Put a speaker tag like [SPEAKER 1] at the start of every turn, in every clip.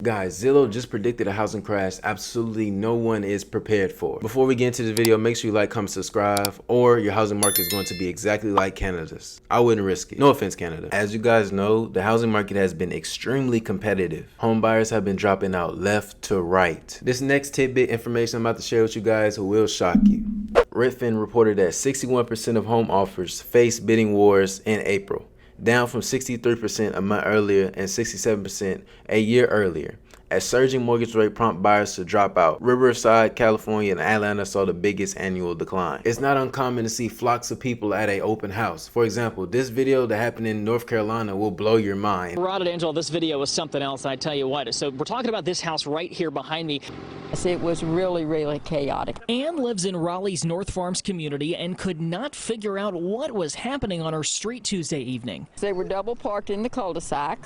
[SPEAKER 1] Guys, Zillow just predicted a housing crash absolutely no one is prepared for. Before we get into this video, make sure you like, comment, subscribe, or your housing market is going to be exactly like Canada's. I wouldn't risk it. No offense, Canada. As you guys know, the housing market has been extremely competitive. Home buyers have been dropping out left to right. This next tidbit information I'm about to share with you guys will shock you. Redfin reported that 61% of home offers faced bidding wars in April, down from 63% a month earlier and 67% a year earlier. As surging mortgage rate prompt buyers to drop out, Riverside, California, and Atlanta saw the biggest annual decline. It's not uncommon to see flocks of people at an open house. For example, this video that happened in North Carolina will blow your mind.
[SPEAKER 2] Rod and Angela, this video was something else, I tell you what. So we're talking about this house right here behind me.
[SPEAKER 3] It was really chaotic.
[SPEAKER 2] Ann lives in Raleigh's North Farms community and could not figure out what was happening on her street Tuesday evening.
[SPEAKER 3] They were double parked in the cul-de-sac.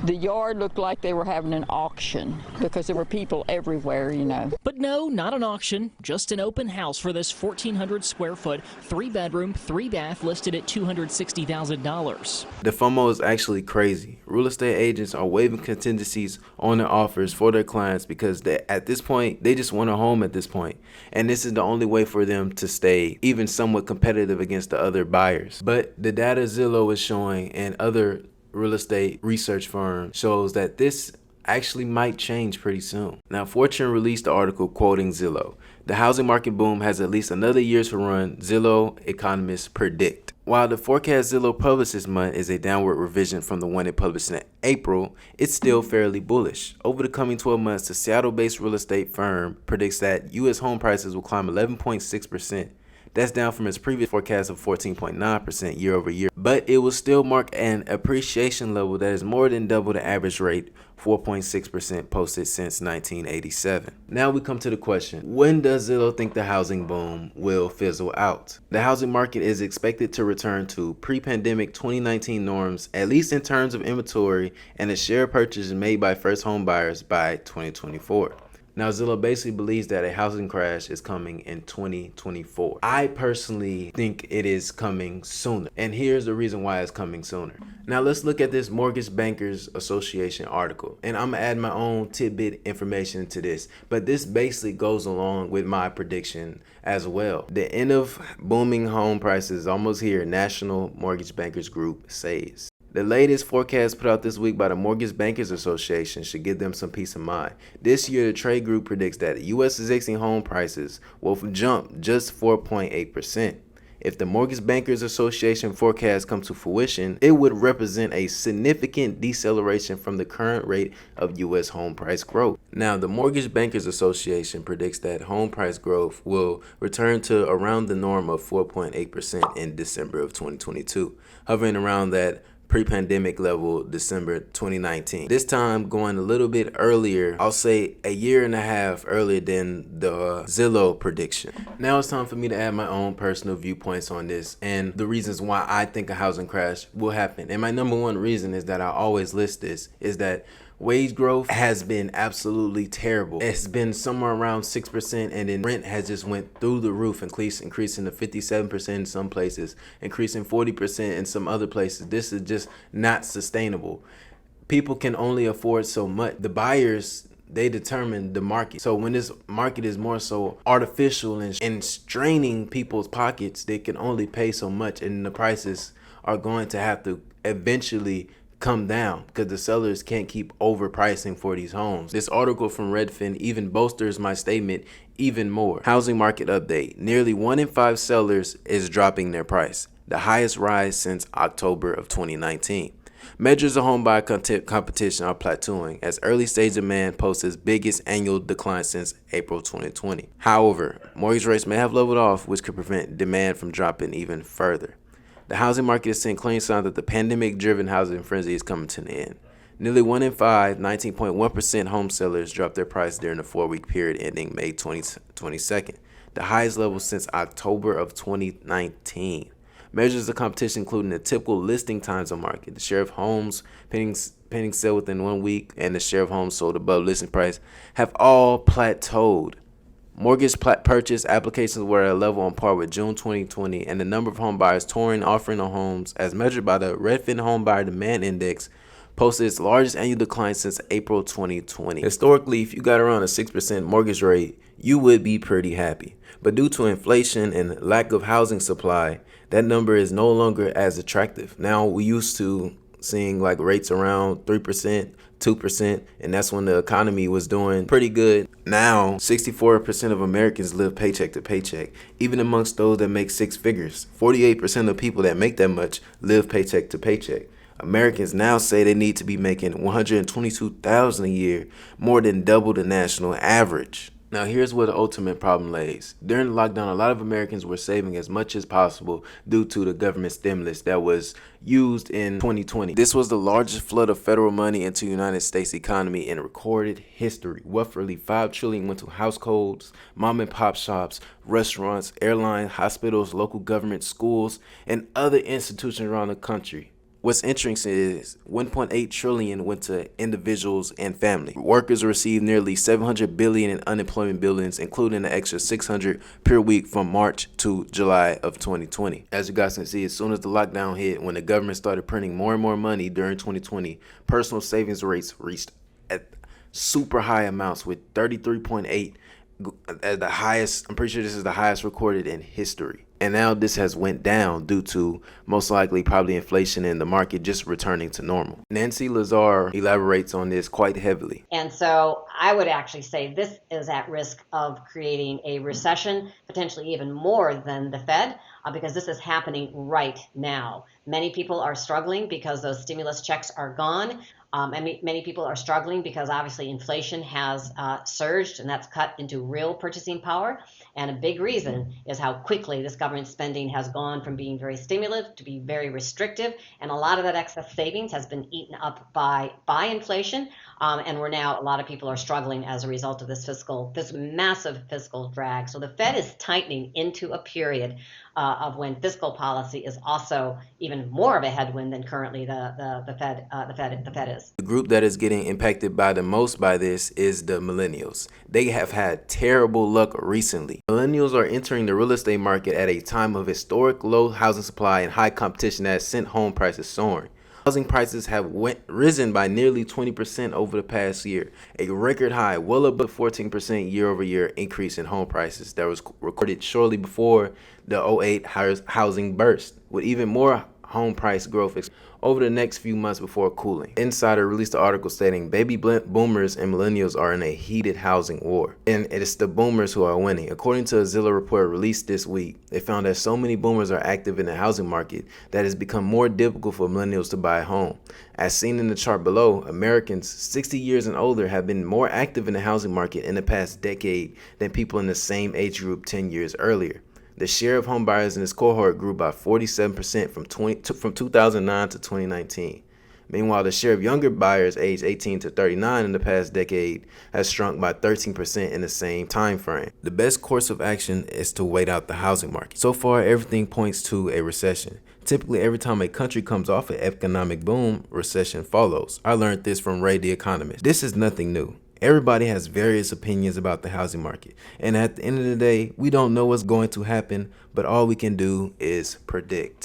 [SPEAKER 3] The yard looked like they were having an auction because there were people everywhere, you know.
[SPEAKER 2] But no, not an auction, just an open house for this 1,400 square foot, 3-bedroom, 3-bath listed at $260,000.
[SPEAKER 1] The FOMO is actually crazy. Real estate agents are waiving contingencies on their offers for their clients because at this point, they just want a home at this point. And this is the only way for them to stay even somewhat competitive against the other buyers. But the data Zillow is showing and other real estate research firm shows that this actually might change pretty soon. Now, Fortune released the article quoting Zillow. The housing market boom has at least another year to run, Zillow economists predict. While the forecast Zillow published this month is a downward revision from the one it published in April, it's still fairly bullish. Over the coming 12 months, the Seattle-based real estate firm predicts that U.S. home prices will climb 11.6%. That's down from its previous forecast of 14.9% year over year, but it will still mark an appreciation level that is more than double the average rate, 4.6% posted since 1987. Now we come to the question, when does Zillow think the housing boom will fizzle out? The housing market is expected to return to pre-pandemic 2019 norms, at least in terms of inventory and the share of purchases made by first home buyers by 2024. Now, Zillow basically believes that a housing crash is coming in 2024. I personally think it is coming sooner. And here's the reason why it's coming sooner. Now, let's look at this Mortgage Bankers Association article. And I'm going to add my own tidbit information to this. But this basically goes along with my prediction as well. The end of booming home prices is almost here, National Mortgage Bankers Group says. The latest forecast put out this week by the Mortgage Bankers Association should give them some peace of mind. This year, the trade group predicts that U.S. existing home prices will jump just 4.8%. If the Mortgage Bankers Association forecast comes to fruition, it would represent a significant deceleration from the current rate of U.S. home price growth. Now, the Mortgage Bankers Association predicts that home price growth will return to around the norm of 4.8% in December of 2022, hovering around that pre-pandemic level December 2019. This time going a little bit earlier, I'll say a year and a half earlier than the Zillow prediction. Now it's time for me to add my own personal viewpoints on this and the reasons why I think a housing crash will happen. And my number one reason is that I always list this, is that wage growth has been absolutely terrible. It's been somewhere around 6%, and then rent has just went through the roof, increasing to 57% in some places, increasing 40% in some other places. This is just not sustainable. People can only afford so much. The buyers, they determine the market. So when this market is more so artificial and straining people's pockets, they can only pay so much, and the prices are going to have to eventually come down because the sellers can't keep overpricing for these homes. This article from Redfin even bolsters my statement even more. Housing market update. Nearly 1 in 5 sellers is dropping their price, the highest rise since October of 2019. Measures of home buyer competition are plateauing as early stage demand posts its biggest annual decline since April 2020. However, mortgage rates may have leveled off, which could prevent demand from dropping even further. The housing market is seeing clear signs that the pandemic-driven housing frenzy is coming to an end. Nearly 1 in 5, 19.1% home sellers dropped their price during the 4-week period ending May 22nd, the highest level since October of 2019. Measures of competition including the typical listing times on market, the share of homes pending sale within 1 week, and the share of homes sold above listing price have all plateaued. Mortgage purchase applications were at a level on par with June 2020, and the number of home buyers touring offering on homes, as measured by the Redfin Home Buyer Demand Index, posted its largest annual decline since April 2020. Historically, if you got around a 6% mortgage rate, you would be pretty happy. But due to inflation and lack of housing supply, that number is no longer as attractive. Now, we used to seeing like rates around 3%, 2%, and that's when the economy was doing pretty good. Now, 64% of Americans live paycheck to paycheck. Even amongst those that make six figures, 48% of people that make that much live paycheck to paycheck. Americans now say they need to be making $122,000 a year, more than double the national average. Now, here's where the ultimate problem lays. During the lockdown, a lot of Americans were saving as much as possible due to the government stimulus that was used in 2020. This was the largest flood of federal money into the United States economy in recorded history. Roughly $5 trillion went to households, mom and pop shops, restaurants, airlines, hospitals, local government, schools, and other institutions around the country. What's interesting is 1.8 trillion went to individuals and family. Workers received nearly 700 billion in unemployment billings, including an extra 600 per week from March to July of 2020. As you guys can see, as soon as the lockdown hit, when the government started printing more and more money during 2020, personal savings rates reached at super high amounts with 33.8 at the highest. I'm pretty sure this is the highest recorded in history. And now this has went down due to most likely probably inflation and the market just returning to normal. Nancy Lazar elaborates on this quite heavily.
[SPEAKER 4] And so I would actually say this is at risk of creating a recession, potentially even more than the Fed, because this is happening right now. Many people are struggling because those stimulus checks are gone. And many people are struggling because obviously inflation has surged, and that's cut into real purchasing power. And a big reason is how quickly this government spending has gone from being very stimulative to be very restrictive. And a lot of that excess savings has been eaten up by inflation. And we're now, a lot of people are struggling as a result of this massive fiscal drag. So the Fed is tightening into a period of when fiscal policy is also even more of a headwind than currently the Fed is.
[SPEAKER 1] The group that is getting impacted by the most by this is the millennials. They have had terrible luck recently. Millennials are entering the real estate market at a time of historic low housing supply and high competition that has sent home prices soaring. Housing prices have risen by nearly 20% over the past year, a record high, well above 14% year-over-year increase in home prices that was recorded shortly before the 2008 housing burst, with even more home price growth over the next few months before cooling. Insider released an article stating baby boomers and millennials are in a heated housing war, and it's the boomers who are winning. According to a Zillow report released this week, they found that so many boomers are active in the housing market that it's become more difficult for millennials to buy a home. As seen in the chart below, Americans 60 years and older have been more active in the housing market in the past decade than people in the same age group 10 years earlier. The share of home buyers in this cohort grew by 47% from 2009 to 2019. Meanwhile, the share of younger buyers aged 18 to 39 in the past decade has shrunk by 13% in the same time frame. The best course of action is to wait out the housing market. So far, everything points to a recession. Typically, every time a country comes off an economic boom, recession follows. I learned this from Ray the Economist. This is nothing new. Everybody has various opinions about the housing market, and at the end of the day, we don't know what's going to happen, but all we can do is predict.